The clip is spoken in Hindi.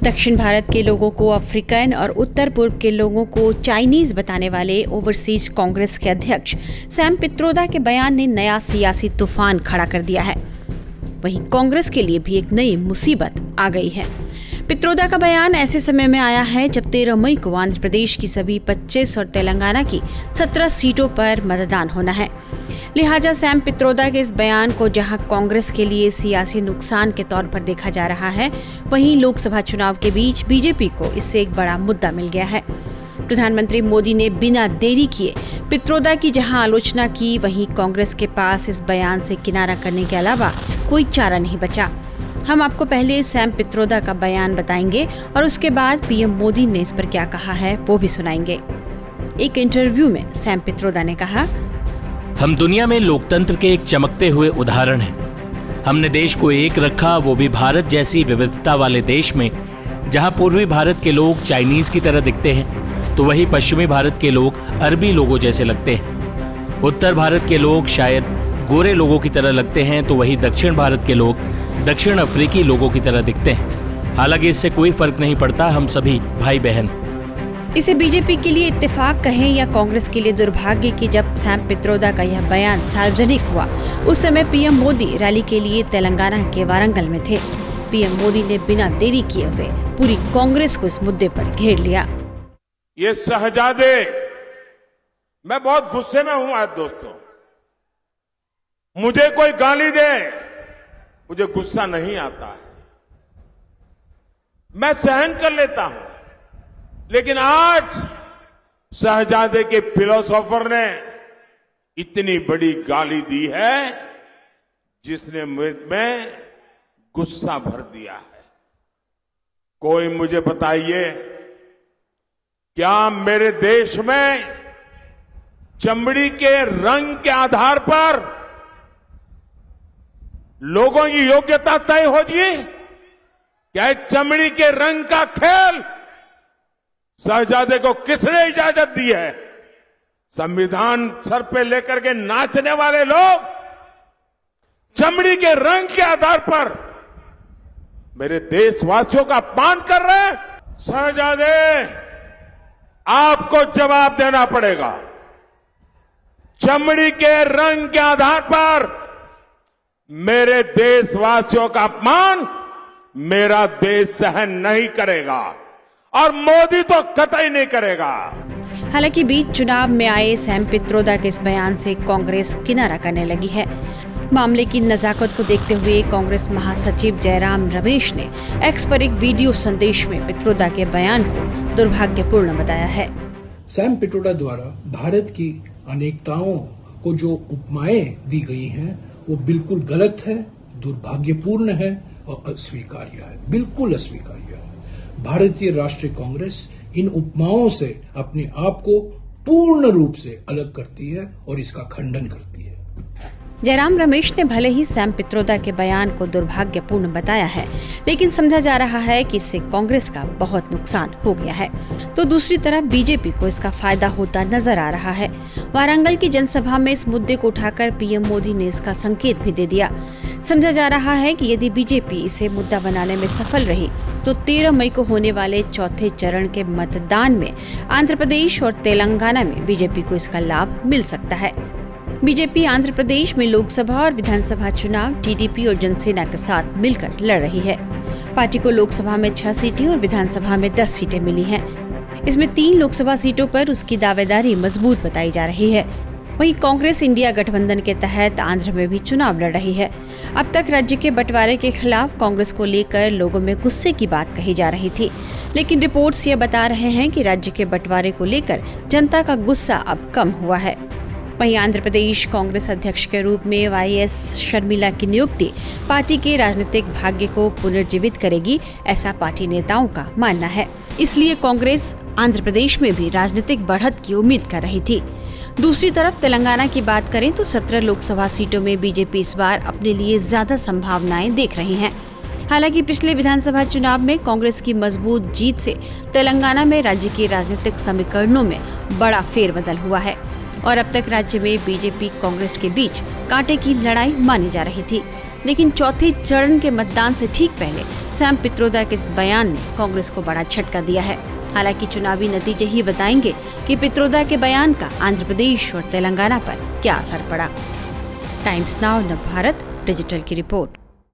दक्षिण भारत के लोगों को अफ्रीकन और उत्तर पूर्व के लोगों को चाइनीज बताने वाले ओवरसीज कांग्रेस के अध्यक्ष सैम पित्रोदा के बयान ने नया सियासी तूफान खड़ा कर दिया है। वहीं कांग्रेस के लिए भी एक नई मुसीबत आ गई है। पित्रोदा का बयान ऐसे समय में आया है जब 13 मई को आंध्र प्रदेश की सभी 25 और तेलंगाना की 17 सीटों पर मतदान होना है। लिहाजा सैम पित्रोदा के इस बयान को जहां कांग्रेस के लिए सियासी नुकसान के तौर पर देखा जा रहा है, वहीं लोकसभा चुनाव के बीच बीजेपी को इससे एक बड़ा मुद्दा मिल गया है। प्रधानमंत्री मोदी ने बिना देरी किए पित्रोदा की जहां आलोचना की, वहीं कांग्रेस के पास इस बयान से किनारा करने के अलावा कोई चारा नहीं बचा। हम आपको पहले सैम पित्रोदा का बयान बताएंगे और उसके बाद पीएम मोदी ने इस पर क्या कहा है वो भी सुनाएंगे। एक इंटरव्यू में सैम पित्रोदा ने कहा, हम दुनिया में लोकतंत्र के एक चमकते हुए उदाहरण हैं। हमने देश को एक रखा, वो भी भारत जैसी विविधता वाले देश में, जहां पूर्वी भारत के लोग चाइनीज की तरह दिखते हैं तो वही पश्चिमी भारत के लोग अरबी लोगों जैसे लगते हैं। उत्तर भारत के लोग शायद गोरे लोगों की तरह लगते हैं तो वही दक्षिण भारत के लोग दक्षिण अफ्रीकी लोगों की तरह दिखते हैं। हालांकि इससे कोई फर्क नहीं पड़ता, हम सभी भाई बहन। इसे बीजेपी के लिए इत्तेफाक कहें या कांग्रेस के लिए दुर्भाग्य कि जब सैम पित्रोदा का यह बयान सार्वजनिक हुआ उस समय पीएम मोदी रैली के लिए तेलंगाना के वारंगल में थे। पीएम मोदी ने बिना देरी किए हुए पूरी कांग्रेस को इस मुद्दे पर घेर लिया। ये शहजादे, मैं बहुत गुस्से में हूं आज दोस्तों। मुझे कोई गाली दे, मुझे गुस्सा नहीं आता है, मैं सहन कर लेता हूं। लेकिन आज शहजादे के फिलोसोफर ने इतनी बड़ी गाली दी है जिसने मुझमें गुस्सा भर दिया है। कोई मुझे बताइए, क्या मेरे देश में चमड़ी के रंग के आधार पर लोगों की योग्यता तय हो जी? क्या चमड़ी के रंग का खेल शहजादे को किसने इजाजत दी है? संविधान सर पे लेकर के नाचने वाले लोग चमड़ी के रंग के आधार पर मेरे देशवासियों का अपमान कर रहे हैं। शहजादे, आपको जवाब देना पड़ेगा। चमड़ी के रंग के आधार पर मेरे देशवासियों का अपमान मेरा देश सहन नहीं करेगा और मोदी तो कतई नहीं करेगा। हालांकि बीच चुनाव में आए सैम पित्रोदा के इस बयान से कांग्रेस किनारा करने लगी है। मामले की नजाकत को देखते हुए कांग्रेस महासचिव जयराम रमेश ने एक्स पर एक वीडियो संदेश में पित्रोदा के बयान को दुर्भाग्यपूर्ण बताया है। सैम पित्रोदा द्वारा भारत की अनेकताओं को जो उपमाएं दी गई हैं वो बिल्कुल गलत है, दुर्भाग्यपूर्ण है और अस्वीकार्य है, बिल्कुल अस्वीकार्य है। भारतीय राष्ट्रीय कांग्रेस इन उपमाओं से अपने आप को पूर्ण रूप से अलग करती है और इसका खंडन करती है। जयराम रमेश ने भले ही सैम पित्रोदा के बयान को दुर्भाग्यपूर्ण बताया है, लेकिन समझा जा रहा है कि इससे कांग्रेस का बहुत नुकसान हो गया है। तो दूसरी तरफ बीजेपी को इसका फायदा होता नजर आ रहा है। वारंगल की जनसभा में इस मुद्दे को उठाकर पीएम मोदी ने इसका संकेत भी दे दिया। समझा जा रहा है कि यदि बीजेपी इसे मुद्दा बनाने में सफल रही तो 13 मई को होने वाले चौथे चरण के मतदान में आंध्र प्रदेश और तेलंगाना में बीजेपी को इसका लाभ मिल सकता है। बीजेपी आंध्र प्रदेश में लोकसभा और विधानसभा चुनाव टीडीपी और जनसेना के साथ मिलकर लड़ रही है। पार्टी को लोकसभा में 6 सीटें और विधानसभा में 10 सीटें मिली हैं। इसमें 3 लोकसभा सीटों पर उसकी दावेदारी मजबूत बताई जा रही है। वहीं कांग्रेस इंडिया गठबंधन के तहत आंध्र में भी चुनाव लड़ रही है। अब तक राज्य के बंटवारे के खिलाफ कांग्रेस को लेकर लोगों में गुस्से की बात कही जा रही थी, लेकिन रिपोर्ट्स ये बता रहे हैं कि राज्य के बंटवारे को लेकर जनता का गुस्सा अब कम हुआ है। वहीं आंध्र प्रदेश कांग्रेस अध्यक्ष के रूप में वाईएस शर्मिला की नियुक्ति पार्टी के राजनीतिक भाग्य को पुनर्जीवित करेगी, ऐसा पार्टी नेताओं का मानना है। इसलिए कांग्रेस आंध्र प्रदेश में भी राजनीतिक बढ़त की उम्मीद कर रही थी। दूसरी तरफ तेलंगाना की बात करें तो 17 लोकसभा सीटों में बीजेपी इस बार अपने लिए ज्यादा संभावनाएं देख रही है। हालांकि पिछले विधानसभा चुनाव में कांग्रेस की मजबूत जीत से तेलंगाना में राज्य के राजनीतिक समीकरणों में बड़ा फेरबदल हुआ है और अब तक राज्य में बीजेपी कांग्रेस के बीच कांटे की लड़ाई मानी जा रही थी। लेकिन चौथे चरण के मतदान से ठीक पहले सैम पित्रोदा के इस बयान ने कांग्रेस को बड़ा झटका दिया है। हालांकि चुनावी नतीजे ही बताएंगे कि पित्रोदा के बयान का आंध्र प्रदेश और तेलंगाना पर क्या असर पड़ा। टाइम्स नाउ नव भारत डिजिटल की रिपोर्ट।